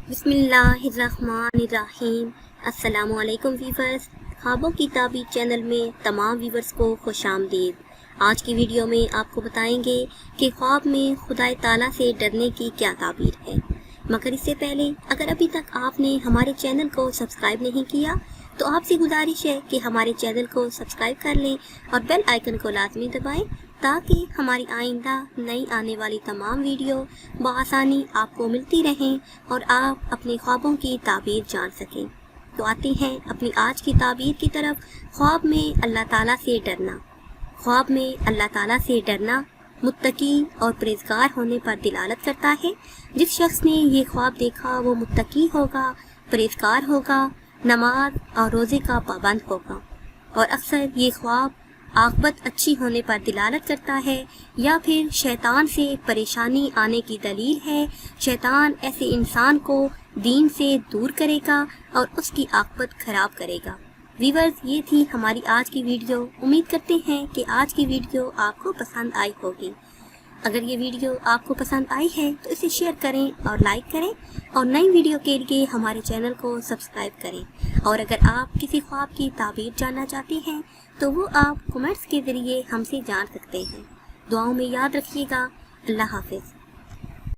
बिस्मिल्लाहिर्रहमानिर्रहीम। अस्सलाम वालेकुम व्यूवर्स, ख्वाबों की ताबीर चैनल में तमाम व्यूवर्स को खुशामदीद। आज की वीडियो में आपको बताएंगे कि ख्वाब में खुदाए ताला से डरने की क्या ताबीर है। मगर इससे पहले अगर अभी तक आपने हमारे चैनल को सब्सक्राइब नहीं किया तो आपसे गुजारिश है कि हमारे चैनल को सब्सक्राइब कर लें और बेल आइकन को लाजमी दबाएं ताकि हमारी आइंदा नई आने वाली तमाम वीडियो बआसानी आपको मिलती रहें और आप अपने ख्वाबों की ताबीर जान सकें। तो आते हैं अपनी आज की ताबीर की तरफ। ख्वाब में अल्लाह ताला से डरना। ख्वाब में अल्लाह ताला से डरना मुत्तकी और परहेज़गार होने पर दिलालत करता है। जिस शख्स ने ये ख्वाब देखा वो मुत्तकी होगा, परहेज़गार होगा, नमाज और रोज़े का पाबंद होगा। और अक्सर ये ख्वाब आक़िबत अच्छी होने पर दिलालत करता है या फिर शैतान से परेशानी आने की दलील है। शैतान ऐसे इंसान को दीन से दूर करेगा और उसकी आक़िबत ख़राब करेगा। व्यूअर्स, ये थी हमारी आज की वीडियो। उम्मीद करते हैं कि आज की वीडियो आपको पसंद आई होगी। अगर ये वीडियो आपको पसंद आई है तो इसे शेयर करें और लाइक करें और नई वीडियो के लिए हमारे चैनल को सब्सक्राइब करें। और अगर आप किसी ख्वाब की ताबीर जानना चाहते हैं तो वो आप कमेंट्स के ज़रिए हमसे जान सकते हैं। दुआओं में याद रखिएगा। अल्लाह हाफ़िज़।